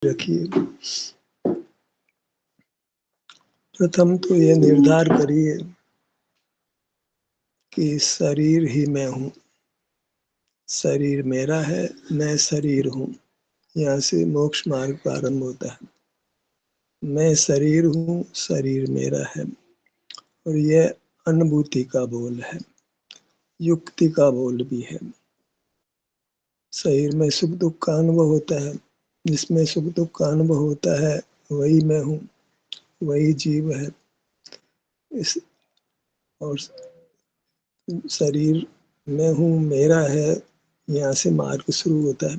रखिए। प्रथम तो ये निर्धार करिए कि शरीर ही मैं हूँ, शरीर मेरा है, मैं शरीर हूँ। यहाँ से मोक्ष मार्ग प्रारंभ होता है। मैं शरीर हूँ, शरीर मेरा है, और यह अनुभूति का बोल है, युक्ति का बोल भी है। शरीर में सुख दुख का अनुभव होता है, जिसमें सुख दुख का अनुभव होता है वही मैं हूँ, वही जीव है। इस और शरीर मैं हूँ, मेरा है, यहाँ से मार्ग शुरू होता है।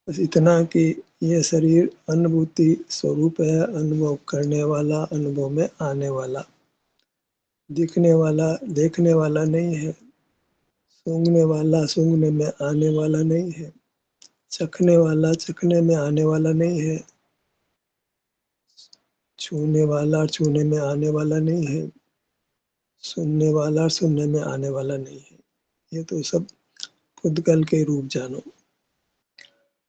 बस इतना कि यह शरीर अनुभूति स्वरूप है, अनुभव करने वाला, अनुभव में आने वाला, दिखने वाला देखने वाला नहीं है, सूंघने वाला सूंघने में आने वाला नहीं है, चखने वाला चखने में आने वाला नहीं है, छूने वाला छूने में आने वाला नहीं है, सुनने वाला सुनने में आने वाला नहीं है। ये तो सब पुद्गल के रूप जानो।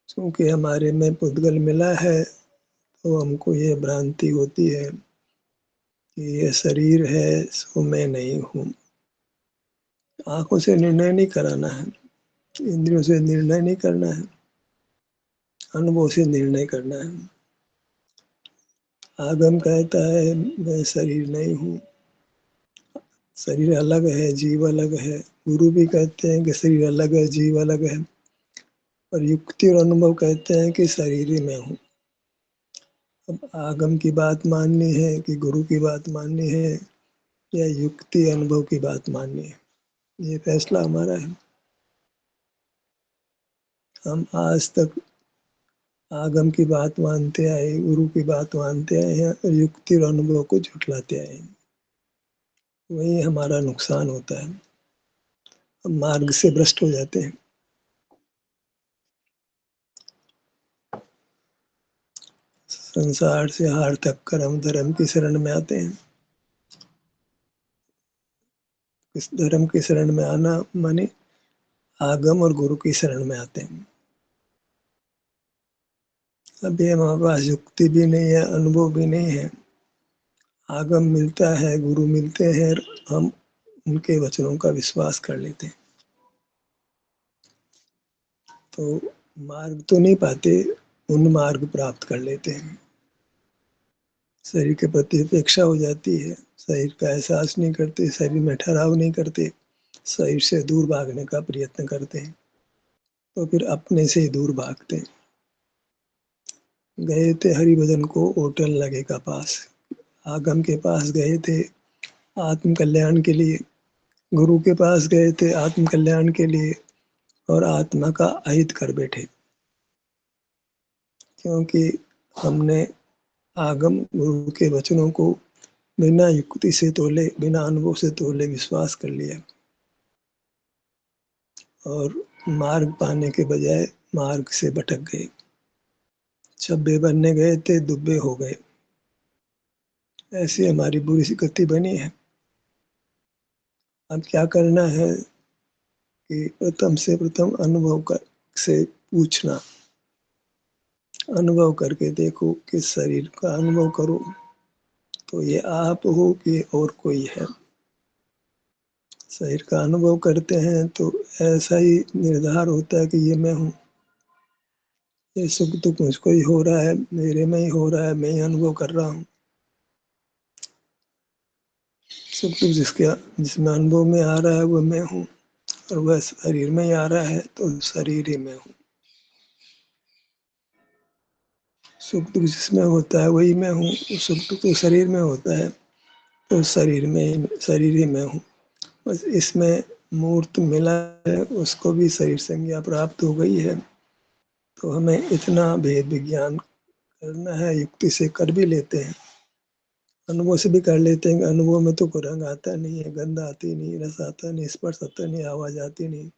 क्योंकि हमारे में पुद्गल मिला है तो हमको ये भ्रांति होती है कि ये शरीर है, सो मैं नहीं हूँ। आंखों से निर्णय नहीं कराना है, इंद्रियों से निर्णय नहीं करना है, अनुभव से निर्णय करना है। आगम कहता है मैं शरीर नहीं हूँ, शरीर अलग है, जीव अलग है। गुरु भी कहते हैं कि शरीर अलग है, जीव अलग है। और युक्ति और अनुभव कहते हैं कि शरीर ही मैं हूँ। अब आगम की बात माननी है कि गुरु की बात माननी है या युक्ति अनुभव की बात माननी है, ये फैसला हमारा है। हम आज तक आगम की बात मानते आए, गुरु की बात मानते आए हैं और युक्ति और अनुभव को झुठलाते आए हैं। वही हमारा नुकसान होता है, हम मार्ग से भ्रष्ट हो जाते हैं। संसार से हार तक कर हम धर्म की शरण में आते हैं। इस धर्म की शरण में आना माने आगम और गुरु की शरण में आते हैं। अभी हमारे पास युक्ति भी नहीं है, अनुभव भी नहीं है। आगम मिलता है, गुरु मिलते हैं, हम उनके वचनों का विश्वास कर लेते हैं। तो मार्ग तो नहीं पाते, उन मार्ग प्राप्त कर लेते हैं। शरीर के प्रति अपेक्षा हो जाती है, शरीर का एहसास नहीं करते, शरीर में ठहराव नहीं करते, शरीर से दूर भागने का प्रयत्न करते हैं, तो फिर अपने से ही दूर भागते हैं। गए थे हरिभजन को होटल लगे का पास, आगम के पास गए थे आत्म कल्याण के लिए, गुरु के पास गए थे आत्म कल्याण के लिए, और आत्मा का अहित कर बैठे, क्योंकि हमने आगम गुरु के वचनों को बिना युक्ति से तोले, बिना अनुभव से तोले विश्वास कर लिया, और मार्ग पाने के बजाय मार्ग से भटक गए। चब्बे बनने गए थे, दुब्बे हो गए। ऐसी हमारी बुरी सी गति बनी है। अब क्या करना है कि प्रथम से प्रथम अनुभव कर से पूछना, अनुभव करके देखो कि शरीर का अनुभव करो तो ये आप हो कि और कोई है। शरीर का अनुभव करते हैं तो ऐसा ही निर्धार होता है कि ये मैं हूँ, ये सुख दुख मुझको ही हो रहा है, मेरे में ही हो रहा है, मैं ही अनुभव कर रहा हूँ। सुख दुख जिसमें अनुभव में आ रहा है वो मैं हूँ, और वह शरीर में ही आ रहा है तो शरीर ही मैं हूँ। सुख दुख जिसमें होता है वही मैं हूँ, सुख दुख तो शरीर में होता है तो शरीर ही मैं हूँ। बस इसमें मूर्त मिला है, उसको भी शरीर संज्ञा प्राप्त हो गई है, तो हमें इतना भेद विज्ञान करना है। युक्ति से कर भी लेते हैं, अनुभव से भी कर लेते हैं। अनुभव में तो कोई रंग आता नहीं है, गंध आती नहीं, रस आता नहीं, स्पर्श आता नहीं, आवाज आती नहीं।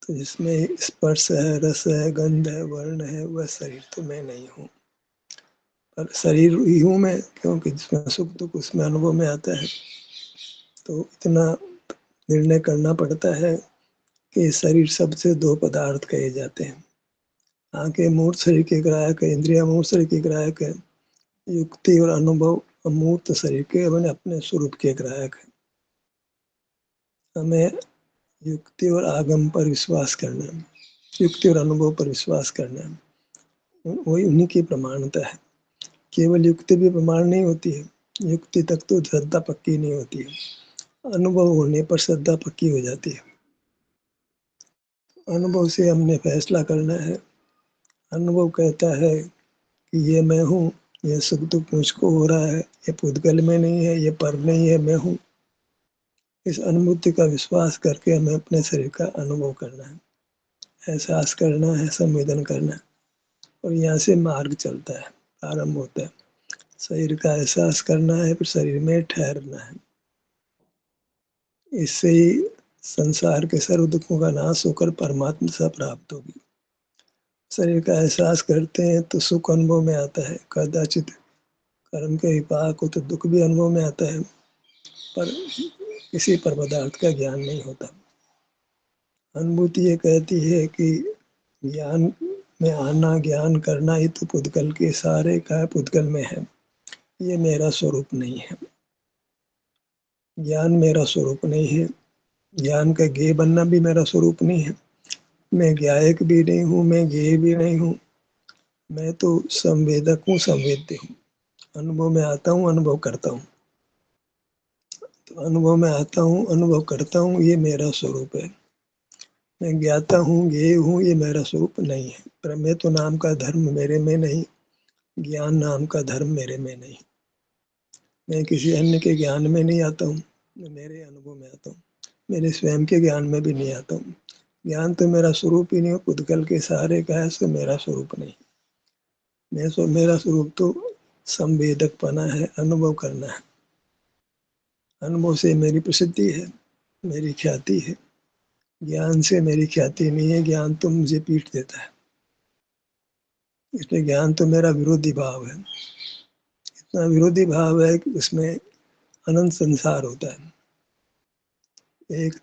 तो जिसमें स्पर्श है, रस है, गंध है, वर्ण है, वह शरीर तो मैं नहीं हूँ। पर शरीर ही हूँ मैं, क्योंकि जिसमें सुख दुख उसमें अनुभव में आता है। तो इतना निर्णय करना पड़ता है कि शरीर शब्द से दो पदार्थ कहे जाते हैं, आंखें मूर्त शरीर के ग्राहक है, इंद्रिया मूर्त शरीर के ग्राहक है, युक्ति और अनुभव अमूर्त शरीर के अपने स्वरूप के ग्राहक है। हमें युक्ति और आगम पर विश्वास करना है, युक्ति और अनुभव पर विश्वास करना है, वही उन्हीं की प्रमाणता है। केवल युक्ति भी प्रमाण नहीं होती है, युक्ति तक तो श्रद्धा पक्की नहीं होती है, अनुभव होने पर श्रद्धा पक्की हो जाती है। अनुभव से हमने फैसला करना है। अनुभव कहता है कि ये मैं हूँ, ये सुख दुख मुझको हो रहा है, ये पुद्गल में नहीं है, ये पर नहीं है, मैं हूँ। इस अनुभूति का विश्वास करके हमें अपने शरीर का अनुभव करना है, एहसास करना है, संवेदन करना है, और यहाँ से मार्ग चलता है, प्रारंभ होता है। शरीर का एहसास करना है, फिर शरीर में ठहरना है। इससे ही संसार के सर्व दुखों का नाश होकर परमात्मा से प्राप्त होगी। शरीर का एहसास करते हैं तो सुख अनुभव में आता है, कदाचित कर्म के विपाक हो तो दुख भी अनुभव में आता है, पर किसी पर पदार्थ का ज्ञान नहीं होता। अनुभूति ये कहती है कि ज्ञान में आना, ज्ञान करना ही तो पुद्गल के सारे का पुद्गल में है, ये मेरा स्वरूप नहीं है। ज्ञान मेरा स्वरूप नहीं है, ज्ञान का ज्ञेय बनना भी मेरा स्वरूप नहीं है। मैं ज्ञायक भी नहीं हूँ, मैं ज्ञेय भी नहीं हूँ, मैं तो संवेदक हूँ, संवेद्य हूँ। अनुभव में आता हूँ, अनुभव करता हूँ। तो अनुभव में आता हूँ, अनुभव करता हूँ, ये मेरा स्वरूप है। मैं ज्ञाता हूँ, ज्ञेय हूँ, ये मेरा स्वरूप नहीं है। प्रमेय नाम का धर्म मेरे में नहीं, ज्ञान नाम का धर्म मेरे में नहीं। मैं किसी अन्य के ज्ञान में नहीं आता हूँ, मैं मेरे अनुभव में आता हूँ, मेरे स्वयं के ज्ञान में भी नहीं आता हूँ। ज्ञान तो मेरा स्वरूप ही नहीं हो, पुद्गल के सहारे का है, सो मेरा स्वरूप नहीं। मेरा स्वरूप तो संवेदकपना है, अनुभव करना है। अनुभव से मेरी प्रसिद्धि है, मेरी ख्याति है। ज्ञान से मेरी ख्याति नहीं है, ज्ञान तो मुझे पीठ देता है। इसलिए ज्ञान तो मेरा विरोधी भाव है। इतना विरोधी भाव है कि उसमें अनंत संसार होता है। एक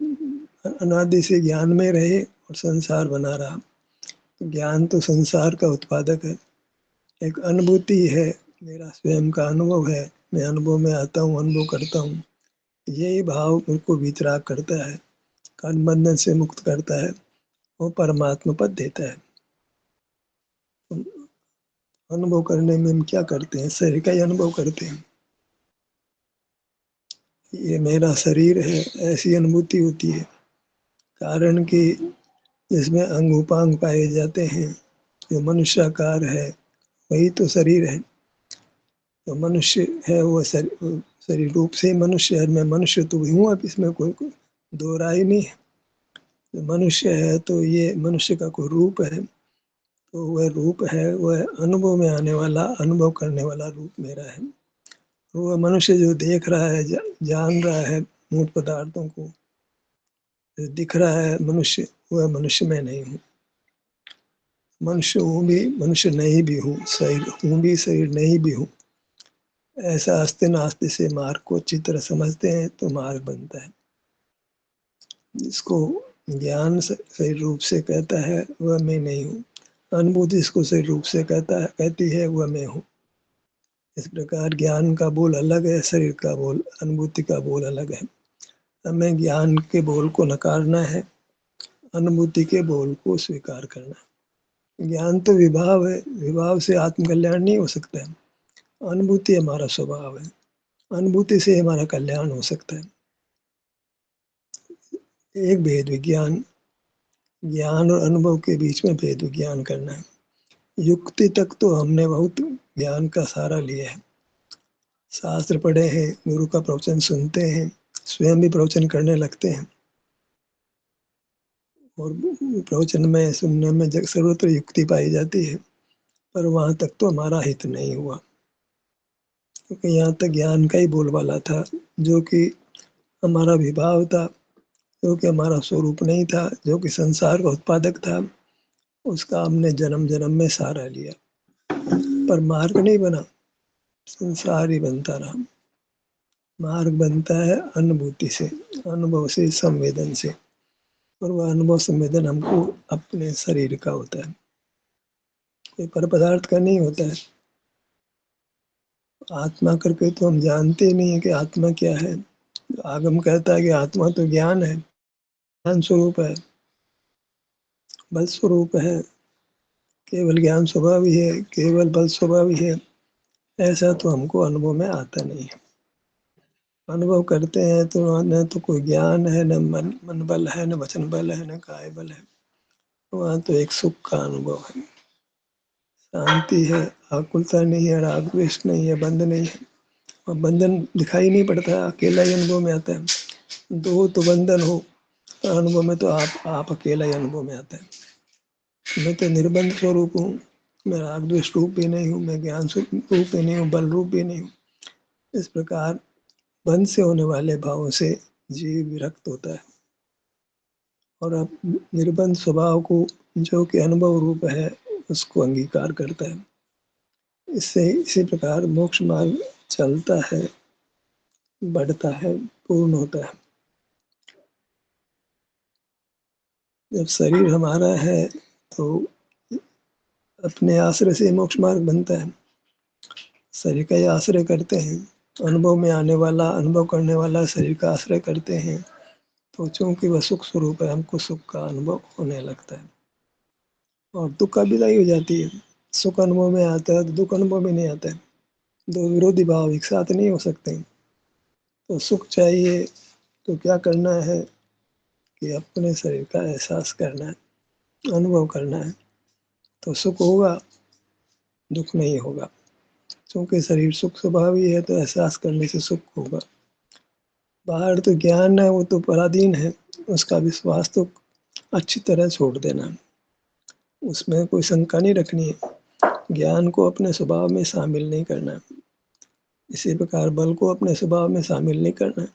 अनादि से ज्ञान में रहे और संसार बना रहा, तो ज्ञान तो संसार का उत्पादक है। एक अनुभूति है, मेरा स्वयं का अनुभव है, मैं अनुभव में आता हूँ, अनुभव करता हूँ। यही भाव उनको वितराग करता है, कर्म बंधन से मुक्त करता है, वो परमात्मा पद देता है। अनुभव करने में हम क्या करते हैं? शरीर का ही अनुभव करते हैं। ये मेरा शरीर है, ऐसी अनुभूति होती है, कारण कि इसमें अंग उपांग पाए जाते हैं। जो मनुष्याकार है वही तो शरीर है। तो मनुष्य है वो शरीर रूप से मनुष्य है। मैं मनुष्य तो हूँ, अब इसमें कोई दो राय नहीं है। तो मनुष्य है तो ये मनुष्य का कोई रूप है, तो वह रूप है, वह अनुभव में आने वाला, अनुभव करने वाला रूप मेरा है। वह मनुष्य जो देख रहा है, जान रहा है मूर्त पदार्थों को, जो दिख रहा है मनुष्य, वह मनुष्य में नहीं हूँ। मनुष्य हूँ भी, मनुष्य नहीं भी हूँ, शरीर हूँ भी, शरीर नहीं भी हूँ। ऐसा आस्ते नास्ते से मार्ग को अच्छी तरह समझते हैं तो मार्ग बनता है। जिसको ज्ञान सही रूप से कहता है वह मैं नहीं हूँ, अनुभूति इसको सही रूप से कहती है वह मैं हूँ। इस प्रकार ज्ञान का बोल अलग है, शरीर का बोल, अनुभूति का बोल अलग है। हमें ज्ञान के बोल को नकारना है, अनुभूति के बोल को स्वीकार करना है। ज्ञान तो विभाव है, विभाव से आत्मकल्याण नहीं हो सकता है। अनुभूति हमारा स्वभाव है, अनुभूति से हमारा कल्याण हो सकता है। एक भेद विज्ञान, ज्ञान और अनुभव के बीच में भेद विज्ञान करना है। युक्ति तक तो हमने बहुत ज्ञान का सहारा लिया है, शास्त्र पढ़े हैं, गुरु का प्रवचन सुनते हैं, स्वयं भी प्रवचन करने लगते हैं, और प्रवचन में सुनने में सर्वत्र युक्ति पाई जाती है, पर वहां तक तो हमारा हित नहीं हुआ, क्योंकि यहाँ तक ज्ञान का ही बोलबाला था, जो कि हमारा विभाव था, जो कि हमारा स्वरूप नहीं था, जो कि संसार का उत्पादक था। उसका हमने जन्म जन्म में सहारा लिया, पर मार्ग नहीं बना, संसार ही बनता रहा। मार्ग बनता है अनुभूति से, अनुभव से, संवेदन से, और वह अनुभव संवेदन हमको अपने शरीर का होता है। कोई पर पदार्थ का नहीं होता है। आत्मा करके तो हम जानते ही नहीं है कि आत्मा क्या है। आगम कहता है कि आत्मा तो ज्ञान है, ज्ञान स्वरूप है, बल स्वरूप है, केवल ज्ञान स्वभाव ही है, केवल बल स्वभाव ही है। ऐसा तो हमको अनुभव में आता नहीं है। अनुभव करते हैं तो न तो कोई ज्ञान है, न मन बल है, न वचन बल है, न काय बल है। वहाँ तो एक सुख का अनुभव है, शांति है, आकुलता नहीं है, राग द्वेष नहीं है, बंध नहीं है। और बंधन दिखाई नहीं पड़ता, अकेला ही अनुभव में आता है। दो हो तो बंधन हो, अनुभव में तो आप अकेला ही अनुभव में आता है। मैं तो निर्बंध स्वरूप हूँ, मैं राग द्वेष रूप भी नहीं हूँ, मैं ज्ञान रूप भी नहीं हूँ, बल रूप भी नहीं हूँ। इस प्रकार बंध से होने वाले भावों से जीव विरक्त होता है और अब निर्बंध स्वभाव को, जो कि अनुभव रूप है, उसको अंगीकार करता है। इससे इसी प्रकार मोक्ष मार्ग चलता है, बढ़ता है, पूर्ण होता है। जब शरीर हमारा है तो अपने आश्रय से मोक्ष मार्ग बनता है। शरीर का ही आश्रय करते हैं, अनुभव में आने वाला, अनुभव करने वाला शरीर का आश्रय करते हैं। तो चूंकि वह सुख स्वरूप है, हमको सुख का अनुभव होने लगता है और दुख का विदाई हो जाती है। सुख अनुभव में आता है तो दुख अनुभव में नहीं आता है। दो विरोधी भाव एक साथ नहीं हो सकते। तो सुख चाहिए तो क्या करना है कि अपने शरीर का एहसास करना है, अनुभव करना है, तो सुख होगा, दुख नहीं होगा। क्योंकि शरीर सुख स्वभाव ही है तो एहसास करने से सुख होगा। बाहर तो ज्ञान है, वो तो पराधीन है, उसका विश्वास तो अच्छी तरह छोड़ देना, उसमें कोई शंका नहीं रखनी है। ज्ञान को अपने स्वभाव में शामिल नहीं करना, इसी प्रकार बल को अपने स्वभाव में शामिल नहीं करना।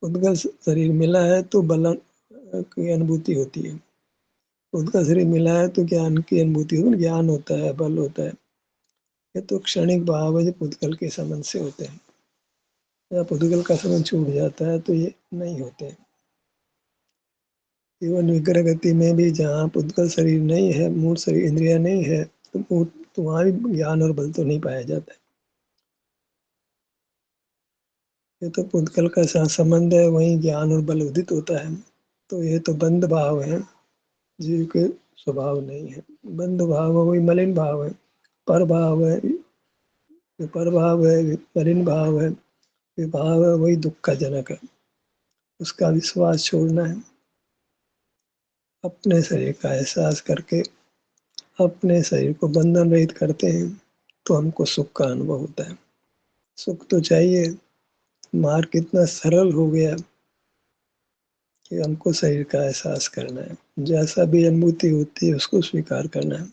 उद्गल शरीर मिला है तो बल की अनुभूति होती है, उद्गल शरीर मिला है तो ज्ञान की अनुभूति होती है, ज्ञान होता है, बल होता है। ये तो क्षणिक भाव है जो पुद्गल के संबंध से होते हैं। जब पुद्गल का संबंध छूट जाता है तो ये नहीं होते। केवल विग्रह गति में भी जहाँ पुद्गल शरीर नहीं है, मूल शरीर इंद्रिया नहीं है, तो वहाँ भी ज्ञान और बल तो नहीं पाया जाता है। ये तो पुद्गल का साथ संबंध है, वहीं ज्ञान और बल उदित होता है। तो ये तो बंध भाव है, जीव के स्वभाव नहीं है। बंध भाव वही मलिन भाव है, पर भाव है, विपर भाव है, विपरीन भाव है, विभाव है, वही दुख का जनक है। उसका विश्वास छोड़ना है। अपने शरीर का एहसास करके अपने शरीर को बंधन रहित करते हैं तो हमको सुख का अनुभव होता है। सुख तो चाहिए, मार्ग कितना सरल हो गया कि हमको शरीर का एहसास करना है, जैसा भी अनुभूति होती है उसको स्वीकार करना है।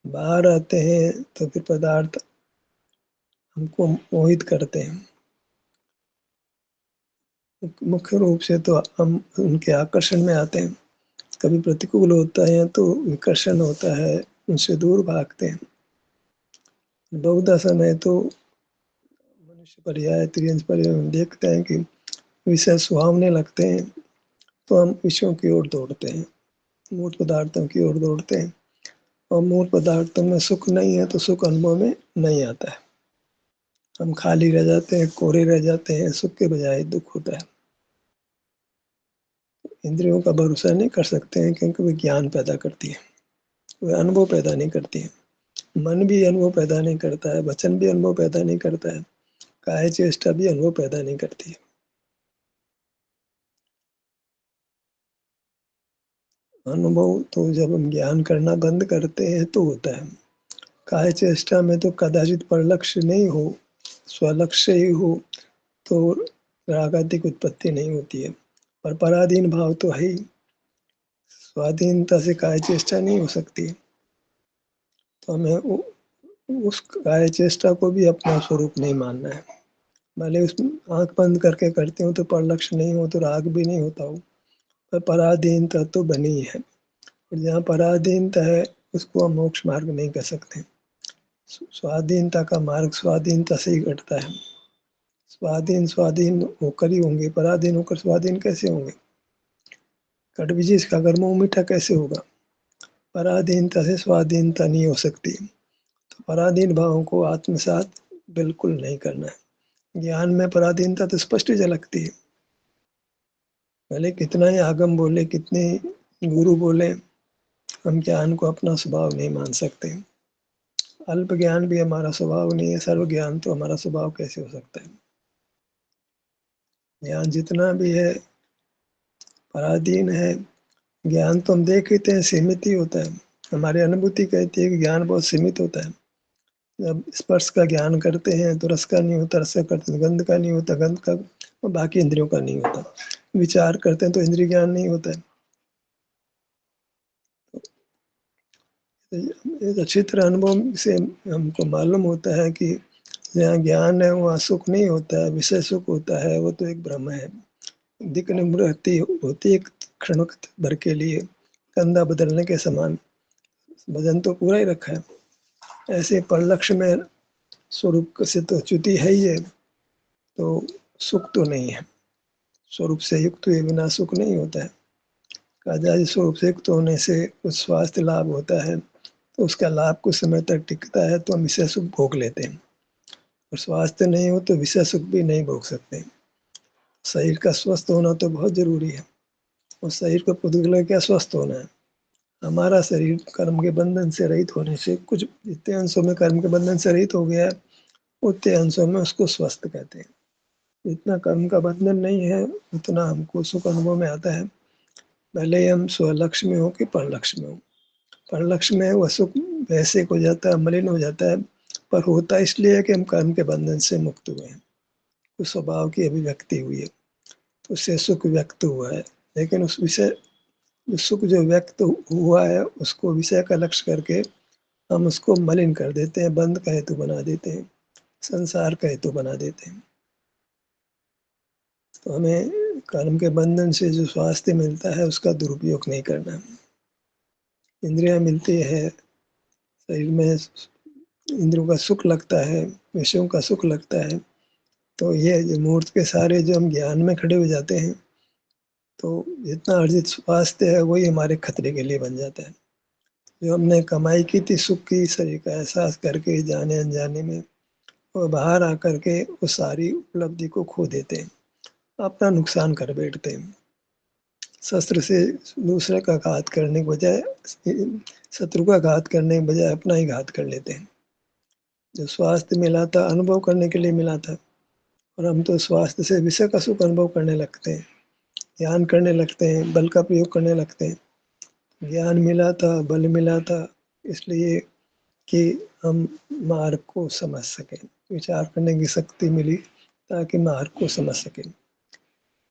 बाहर आते हैं तो फिर पदार्थ हमको मोहित करते हैं। मुख्य रूप से तो हम उनके आकर्षण में आते हैं। कभी प्रतिकूल होता है तो विकर्षण होता है, उनसे दूर भागते हैं। बहुधा समय तो मनुष्य पर्याय, त्रियंश पर्याय में देखते हैं कि विषय सुहावने लगते हैं तो हम विषयों की ओर दौड़ते हैं, मूल पदार्थों की ओर दौड़ते हैं। और मूल पदार्थों में सुख नहीं है तो सुख अनुभव में नहीं आता है। हम खाली रह जाते हैं, कोरे रह जाते हैं, सुख के बजाय दुख होता है। इंद्रियों का भरोसा नहीं कर सकते हैं क्योंकि वे ज्ञान पैदा करती है, वे अनुभव पैदा नहीं करती है। मन भी अनुभव पैदा नहीं करता है, वचन भी अनुभव पैदा नहीं करता है, काया चेष्टा भी अनुभव पैदा नहीं करती है। अनुभव तो जब हम ज्ञान करना बंद करते हैं तो होता है। काया चेष्टा में तो कदाचित परलक्ष्य नहीं हो, स्वलक्ष्य ही हो तो रागादिक उत्पत्ति नहीं होती है। और पराधीन भाव तो है ही, स्वाधीनता से काय चेष्टा नहीं हो सकती। तो हमें उस काय चेष्टा को भी अपना स्वरूप नहीं मानना है। भले उसमें आंख बंद करके करते हो तो परलक्ष्य नहीं हो तो राग भी नहीं होता हो, पर पराधीनता तो बनी ही है। और जहाँ पराधीनता है उसको हम मोक्ष मार्ग नहीं कर सकते। स्वाधीनता का मार्ग स्वाधीनता से ही घटता है। स्वाधीन स्वाधीन होकर ही होंगे, पराधीन होकर स्वाधीन कैसे होंगे? कट बीजिए इसका, अगर मुंह मीठा कैसे होगा? पराधीनता से स्वाधीनता नहीं हो सकती। तो पराधीन भावों को आत्मसात बिल्कुल नहीं करना है। ज्ञान में पराधीनता तो स्पष्ट ही झलकती है। भले कितना ही आगम बोले, कितने गुरु बोले, हम ज्ञान को अपना स्वभाव नहीं मान सकते। अल्प ज्ञान भी हमारा स्वभाव नहीं है, सर्व ज्ञान तो हमारा स्वभाव कैसे हो सकता है। ज्ञान जितना भी है पराधीन है। ज्ञान तो हम देखते हैं सीमित ही होता है। हमारी अनुभूति कहती है कि ज्ञान बहुत सीमित होता है। जब स्पर्श का ज्ञान करते हैं तो रस का नहीं होता, रस का करते हैं गंध का नहीं होता, गंध का और बाकी इंद्रियों का नहीं होता। विचार करते हैं तो इंद्रिय ज्ञान नहीं होता है। एक अच्छी तरह अनुभव से हमको मालूम होता है कि जहाँ ज्ञान है वहाँ सुख नहीं होता है, विषय सुख होता है, वो तो एक भ्रम है। दिक् निवृत्ति होती एक क्षण भर के लिए, कंधा बदलने के समान। भजन तो पूरा ही रखा है। ऐसे परलक्ष्य में स्वरूप से तो च्युति है ही है, तो सुख तो नहीं है। स्वरूप से युक्त हुए बिना सुख नहीं होता है। कहा जाए स्वरूप से युक्त होने से कुछ स्वास्थ्य लाभ होता है, तो उसका लाभ कुछ समय तक टिकता है, तो हम विषय सुख भोग लेते हैं। और स्वास्थ्य नहीं हो तो विषय सुख भी नहीं भोग सकते। शरीर का स्वस्थ होना तो बहुत जरूरी है, और शरीर को पुद्गल क्या स्वस्थ होना है। हमारा शरीर कर्म के बंधन से रहित होने से, कुछ जितने अंशों में कर्म के बंधन से रहित हो गया है, उतने अंशों में उसको स्वस्थ कहते हैं। जितना कर्म का बंधन नहीं है उतना हमको सुख अनुभव में आता है। भले ही हम स्वलक्ष्य में हो कि परलक्ष्य में हो। परलक्ष्य में वह सुख वैसे हो जाता है, मलिन हो जाता है, पर होता इसलिए है कि हम कर्म के बंधन से मुक्त हुए हैं, उस स्वभाव की अभिव्यक्ति हुई है, तो उससे सुख व्यक्त हुआ है। लेकिन उस विषय सुख जो व्यक्त हुआ है उसको विषय का लक्ष्य करके हम उसको मलिन कर देते हैं, बंध का हेतु बना देते हैं, संसार का हेतु बना देते हैं। तो हमें कर्म के बंधन से जो स्वास्थ्य मिलता है उसका दुरुपयोग नहीं करना। इंद्रियां मिलती है, शरीर में इंद्रियों का सुख लगता है, विषयों का सुख लगता है, तो ये जो मूर्त के सारे जो हम ज्ञान में खड़े हो जाते हैं, तो जितना अर्जित स्वास्थ्य है वही हमारे खतरे के लिए बन जाता है। जो हमने कमाई की थी सुख की, शरीर का एहसास करके जाने अनजाने में, और बाहर आकर के उस सारी उपलब्धि को खो देते हैं, अपना नुकसान कर बैठते हैं। शस्त्र से दूसरे का घात करने के बजाय, शत्रु का घात करने के बजाय अपना ही घात कर लेते हैं। जो स्वास्थ्य मिला था अनुभव करने के लिए मिला था, और हम तो स्वास्थ्य से विषय का सुख अनुभव करने लगते हैं, ध्यान करने लगते हैं, बल का प्रयोग करने लगते हैं। ज्ञान मिला था, बल मिला था, इसलिए कि हम मार्ग को समझ सकें, विचार करने की शक्ति मिली ताकि मार्ग को समझ सकें।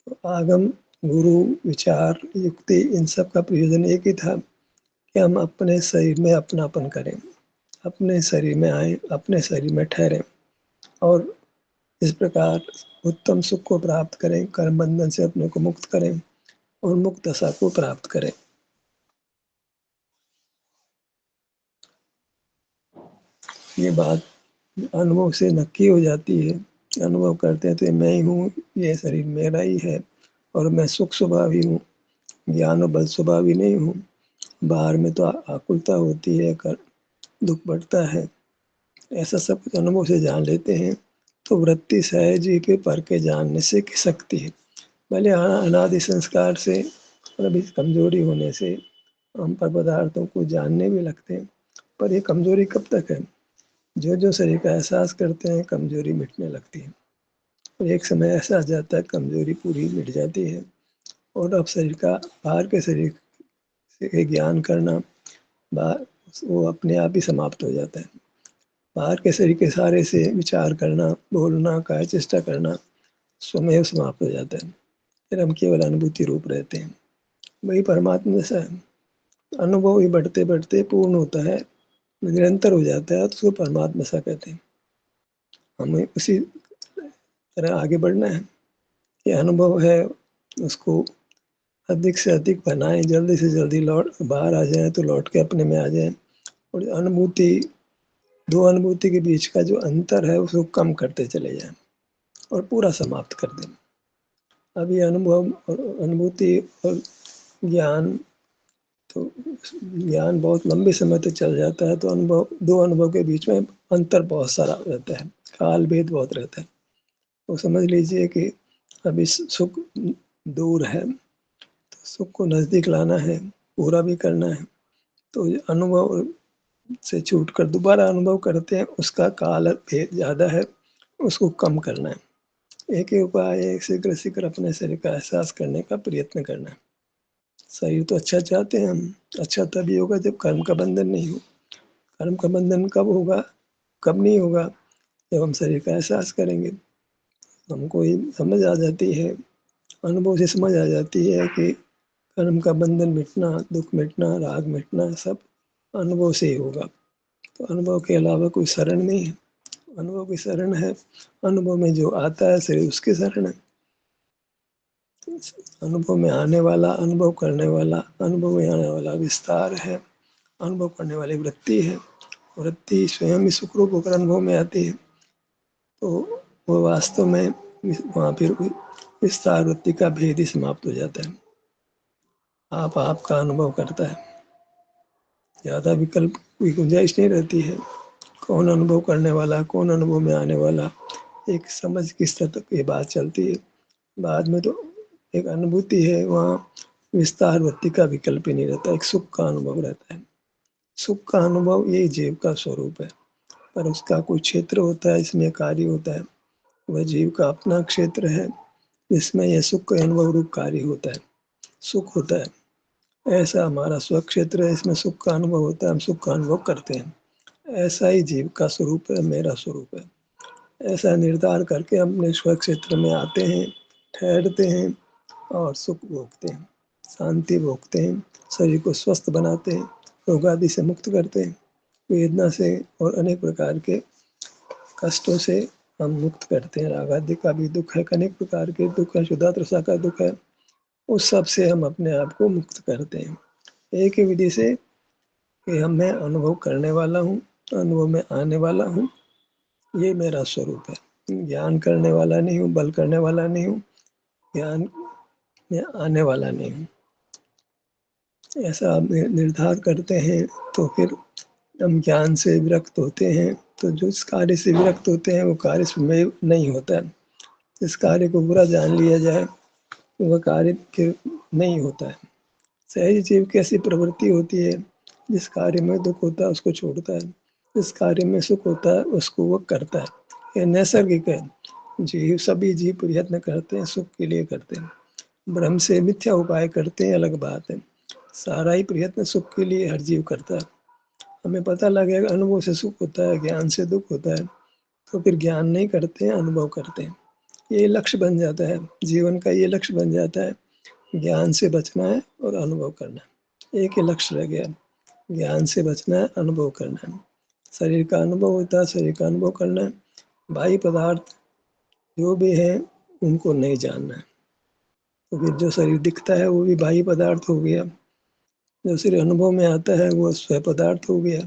तो आगम, गुरु, विचार, युक्ति, इन सब का प्रयोजन एक ही था कि हम अपने शरीर में अपनापन करें, अपने शरीर में आए, अपने शरीर में ठहरें, और इस प्रकार उत्तम सुख को प्राप्त करें, कर्म बंधन से अपने को मुक्त करें और मुक्त दशा को प्राप्त करें। ये बात अनुभव से नक्की हो जाती है। अनुभव करते हैं तो मैं ही हूँ, ये शरीर मेरा ही है, और मैं सुख स्वभावी हूँ, ज्ञान और बल स्वभावी नहीं हूँ। बाहर में तो आकुलता होती है, कर दुख बढ़ता है, ऐसा सब कुछ अनुभव से जान लेते हैं। तो वृत्ति सहज ही पे पर के जानने से खिसकती है। भले अनादि संस्कार से और अभी कमजोरी होने से हम पर पदार्थों को जानने भी लगते हैं, पर ये कमजोरी कब तक है। जो जो शरीर का एहसास करते हैं कमजोरी मिटने लगती है, और एक समय ऐसा आ जाता है कमजोरी पूरी मिट जाती है, और अब शरीर का, बाहर के शरीर से ज्ञान करना बाहर वो अपने आप ही समाप्त हो जाता है। बाहर के शरीर के सहारे से विचार करना, बोलना, काय चेष्टा करना स्वमेव समाप्त हो जाता है। फिर हम केवल अनुभूति रूप रहते हैं। वही परमात्मा जैसा है, अनुभव ही बढ़ते बढ़ते पूर्ण होता है, निरंतर हो जाता है, तो उसको परमात्मा सा कहते हैं। हमें उसी तरह आगे बढ़ना है। ये अनुभव है उसको अधिक से अधिक बनाएं, जल्दी से जल्दी लौट बाहर आ जाए, तो लौट के अपने में आ जाए, और अनुभूति, दो अनुभूति के बीच का जो अंतर है उसको कम करते चले जाएं और पूरा समाप्त कर दें। अब ये अनुभव और अनुभूति और ज्ञान तो ज्ञान बहुत लंबे समय तक चल जाता है, तो अनुभव, दो अनुभव के बीच में अंतर बहुत सारा रहता है, काल भेद बहुत रहता है। तो समझ लीजिए कि अभी सुख दूर है, तो सुख को नज़दीक लाना है, पूरा भी करना है, तो अनुभव से छूटकर दोबारा अनुभव करते हैं, उसका काल भेद ज़्यादा है, उसको कम करना है। एक ही उपाय है, शीघ्र शीघ्र अपने शरीर का एहसास करने का प्रयत्न करना है। शरीर तो अच्छा चाहते हैं हम, अच्छा तभी होगा जब कर्म का बंधन नहीं हो। कर्म का बंधन कब होगा, कब नहीं होगा, जब हम शरीर का एहसास करेंगे। हमको ये समझ आ जाती है, अनुभव से समझ आ जाती है कि कर्म का बंधन मिटना, दुख मिटना, राग मिटना सब अनुभव से ही होगा। तो अनुभव के अलावा कोई शरण नहीं है। अनुभव की शरण है, अनुभव में जो आता है शरीर उसकी शरण है। अनुभव में आने वाला, अनुभव करने वाला, अनुभव में आने वाला विस्तार है, अनुभव करने वाली वृत्ति है। वृत्ति स्वयं ही सुखरूप होकर अनुभव में आती है, तो वो वास्तव में वहाँ फिर विस्तार वृत्ति का भेद ही समाप्त हो जाता है। आपका अनुभव करता है, ज़्यादा विकल्प की गुंजाइश नहीं रहती है। कौन अनुभव करने वाला, कौन अनुभव में आने वाला, एक समझ की स्तर तक ये बात चलती है। बाद में तो एक अनुभूति है, वहाँ विस्तार वृत्ति का विकल्प ही नहीं रहता, एक सुख का अनुभव रहता है। सुख का अनुभव यही जीव का स्वरूप है, पर उसका कोई क्षेत्र होता है, इसमें कार्य होता है। वह जीव का अपना क्षेत्र है, जिसमें यह सुख का अनुभव रूप कार्य होता है, सुख होता है। ऐसा हमारा स्वक्षेत्र है, इसमें सुख का अनुभव होता है, हम सुख का अनुभव करते हैं। ऐसा ही जीव का स्वरूप है, मेरा स्वरूप है। ऐसा निर्धार करके हम अपने स्वक्षेत्र में आते हैं, ठहरते हैं और सुख भोगते हैं, शांति भोगते हैं, शरीर को स्वस्थ बनाते हैं, रोग आदि से मुक्त करते हैं, वेदना से और अनेक प्रकार के कष्टों से हम मुक्त करते हैं। राग आदि का भी दुख है, अनेक प्रकार के दुख है, शुद्धा तृषा का दुख है, उस सब से हम अपने आप को मुक्त करते हैं। एक ही विधि से कि मैं अनुभव करने वाला हूँ, अनुभव में आने वाला हूँ, ये मेरा स्वरूप है। ज्ञान करने वाला नहीं हूँ, बल करने वाला नहीं हूँ, ज्ञान में आने वाला नहीं हूँ। ऐसा आप निर्धार करते हैं, तो फिर हम ज्ञान से विरक्त होते हैं। तो जो इस कार्य से विरक्त होते हैं वो कार्य में नहीं होता है। इस कार्य को बुरा जान लिया जाए, वह कार्य फिर नहीं होता है। सहज जीव की ऐसी प्रवृत्ति होती है, जिस कार्य में दुख होता है उसको छोड़ता है, जिस कार्य में सुख होता है उसको वो करता है। ये नैसर्गिक है। जीव, सभी जीव प्रयत्न करते हैं, सुख के लिए करते हैं। भ्रम से मिथ्या उपाय करते हैं, अलग बात है। सारा ही प्रयत्न सुख के लिए हर जीव करता है। हमें पता लगेगा अनुभव से सुख होता है, ज्ञान से दुख होता है, तो फिर ज्ञान नहीं करते हैं, अनुभव करते हैं। ये लक्ष्य बन जाता है, जीवन का ये लक्ष्य बन जाता है, ज्ञान से बचना है और अनुभव करना है। एक ही लक्ष्य रह गया, ज्ञान से बचना है, अनुभव करना है। शरीर का अनुभव होता है, शरीर का अनुभव करना है। बाह्य पदार्थ जो भी है उनको नहीं जानना है। तो फिर जो शरीर दिखता है वो भी बाह्य पदार्थ हो गया, जो शरीर अनुभव में आता है वो स्व पदार्थ हो गया।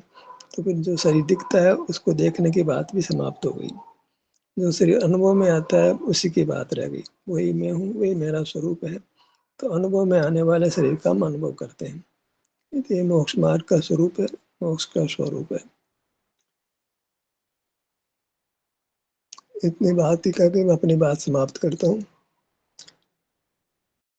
तो फिर जो शरीर दिखता है उसको देखने की बात भी समाप्त हो गई। जो शरीर अनुभव में आता है उसी की बात रह गई, वही मैं हूँ, वही मेरा स्वरूप है। तो अनुभव में आने वाले शरीर का हम अनुभव करते हैं। ये मोक्ष मार्ग का स्वरूप है, मोक्ष का स्वरूप है। इतनी बात ही करके मैं अपनी बात समाप्त करता हूँ।